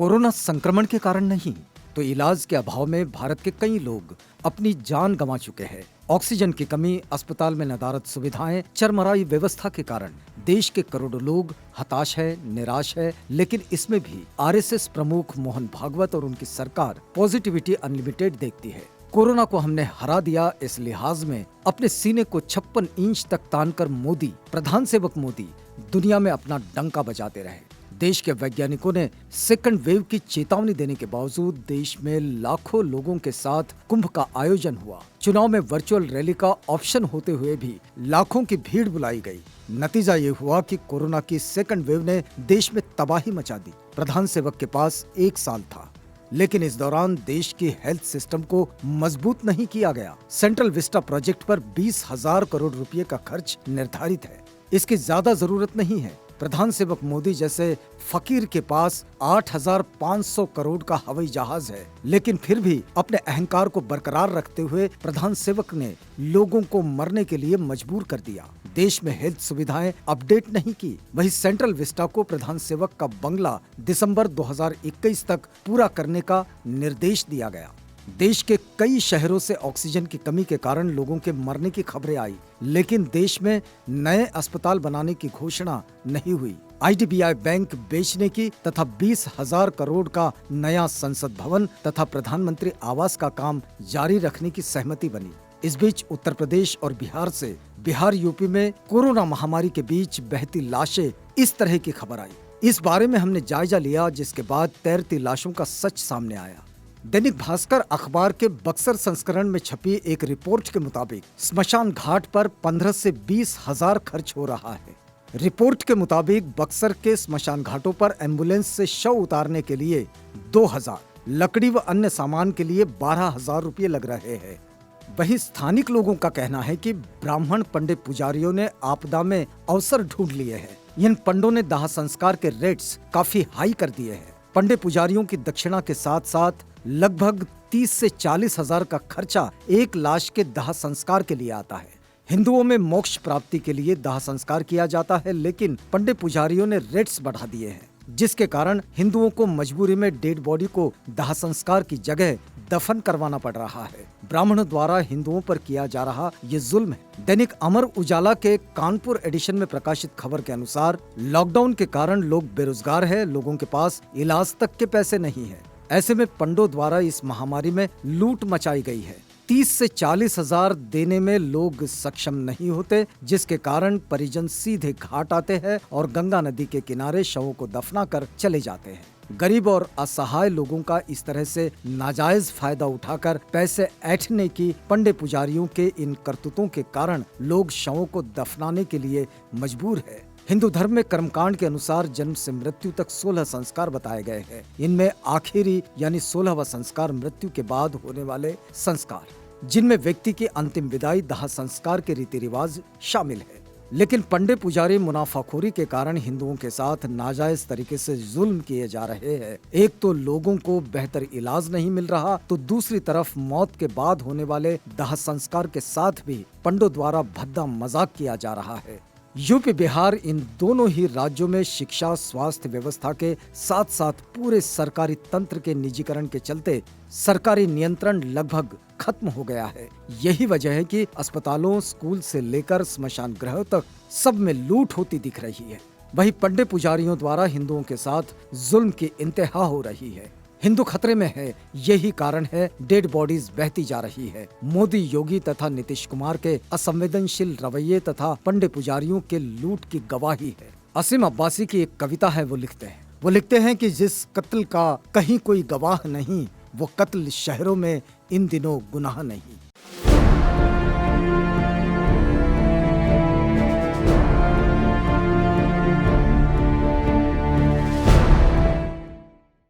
Corona संक्रमण के कारण नहीं तो इलाज के अभाव में भारत के कई लोग अपनी जान गंवा चुके हैं। ऑक्सीजन की कमी, अस्पताल में नदारद सुविधाएं, चरमराई व्यवस्था के कारण देश के करोड़ों लोग हताश है, निराश है। लेकिन इसमें भी आरएसएस प्रमुख मोहन भागवत और उनकी सरकार पॉजिटिविटी अनलिमिटेड देखती है। कोरोना को हमने हरा दिया, इस लिहाज में अपने सीने को 56 इंच तक तानकर मोदी, प्रधान सेवक मोदी दुनिया में अपना डंका बजाते रहे। देश के वैज्ञानिकों ने सेकंड वेव की चेतावनी देने के बावजूद देश में लाखों लोगों के साथ कुंभ का आयोजन हुआ। चुनाव में वर्चुअल रैली का ऑप्शन होते हुए भी लाखों की भीड़ बुलाई गई। नतीजा ये हुआ कि कोरोना की सेकंड वेव ने देश में तबाही मचा दी। प्रधान सेवक के पास 1 साल था, लेकिन इस दौरान देश की हेल्थ सिस्टम को मजबूत नहीं किया गया। सेंट्रल विस्टा प्रोजेक्ट पर 20,000 करोड़ रुपए का खर्च निर्धारित है। इसकी ज्यादा जरूरत नहीं है। प्रधान सेवक मोदी जैसे फकीर के पास 8,500 करोड़ का हवाई जहाज है, लेकिन फिर भी अपने अहंकार को बरकरार रखते हुए प्रधान सेवक ने लोगों को मरने के लिए मजबूर कर दिया। देश में हेल्थ सुविधाएं अपडेट नहीं की। वहीं सेंट्रल विस्टा को प्रधान सेवक का बंगला दिसंबर 2021 तक पूरा करने का निर्देश दिया गया। देश के कई शहरों से ऑक्सीजन की कमी के कारण लोगों के मरने की खबरें आई, लेकिन देश में नए अस्पताल बनाने की घोषणा नहीं हुई। आईडीबीआई बैंक बेचने की तथा 20,000 करोड़ का नया संसद भवन तथा प्रधानमंत्री आवास का काम जारी रखने की सहमति बनी। इस बीच उत्तर प्रदेश और बिहार से बिहार यूपी में कोरोना महामारी के बीच बहती लाशें, इस तरह की खबर आई। इस बारे में हमने जायजा लिया, जिसके बाद तैरती लाशों का सच सामने आया। दैनिक भास्कर अखबार के बक्सर संस्करण में छपी एक रिपोर्ट के मुताबिक स्मशान घाट पर 15 से 20,000 खर्च हो रहा है। रिपोर्ट के मुताबिक बक्सर के स्मशान घाटों पर एम्बुलेंस से शव उतारने के लिए 2,000, लकड़ी व अन्य सामान के लिए 12,000 रुपये लग रहे हैं। वहीं स्थानिक लोगों का कहना है कि ब्राह्मण पंडित पुजारियों ने आपदा में अवसर ढूंढ लिए हैं। इन पंडों ने दाह संस्कार के रेट्स काफी हाई कर दिए हैं। पंडित पुजारियों की दक्षिणा के साथ साथ लगभग 30 से 40,000 का खर्चा एक लाश के दाह संस्कार के लिए आता है। हिंदुओं में मोक्ष प्राप्ति के लिए दाह संस्कार किया जाता है, लेकिन पंडित पुजारियों ने रेट्स बढ़ा दिए हैं, जिसके कारण हिंदुओं को मजबूरी में डेड बॉडी को दाह संस्कार की जगह दफन करवाना पड़ रहा है। ब्राह्मणों द्वारा हिंदुओं पर किया जा रहा ये जुल्म है। दैनिक अमर उजाला के कानपुर एडिशन में प्रकाशित खबर के अनुसार लॉकडाउन के कारण लोग बेरोजगार है, लोगों के पास इलाज तक के पैसे नहीं है। ऐसे में पंडों द्वारा इस महामारी में लूट मचाई गई है। 30 से 40,000 देने में लोग सक्षम नहीं होते, जिसके कारण परिजन सीधे घाट आते हैं और गंगा नदी के किनारे शवों को दफना कर चले जाते हैं। गरीब और असहाय लोगों का इस तरह से नाजायज फायदा उठाकर पैसे ऐंठने की पंडित पुजारियों के इन करतूतों के कारण लोग शवों को दफनाने के लिए मजबूर है। हिंदू धर्म में कर्मकांड के अनुसार जन्म से मृत्यु तक 16 संस्कार बताए गए हैं। इनमें आखिरी यानी 16वां संस्कार मृत्यु के बाद होने वाले संस्कार, जिनमें व्यक्ति की अंतिम विदाई दाह संस्कार के रीति रिवाज शामिल है। लेकिन पंडित पुजारी मुनाफाखोरी के कारण हिंदुओं के साथ नाजायज तरीके से जुल्म किए जा रहे हैं। एक तो लोगों को बेहतर इलाज नहीं मिल रहा, तो दूसरी तरफ मौत के बाद होने वाले दाह संस्कार के साथ भी पंडितों द्वारा भद्दा मजाक किया जा रहा है। यूपी बिहार इन दोनों ही राज्यों में शिक्षा, स्वास्थ्य व्यवस्था के साथ साथ पूरे सरकारी तंत्र के निजीकरण के चलते सरकारी नियंत्रण लगभग खत्म हो गया है। यही वजह है कि अस्पतालों, स्कूल से लेकर स्मशान गृह तक सब में लूट होती दिख रही है। वहीं पंडित पुजारियों द्वारा हिंदुओं के साथ जुल्म की इंतहा हो रही है। हिंदू खतरे में है, यही कारण है डेड बॉडीज बहती जा रही है। मोदी, योगी तथा नीतीश कुमार के असंवेदनशील रवैये तथा पंडित पुजारियों के लूट की गवाही है। असीम अब्बासी की एक कविता है, वो लिखते हैं कि जिस कत्ल का कहीं कोई गवाह नहीं, वो कत्ल शहरों में इन दिनों गुनाह नहीं।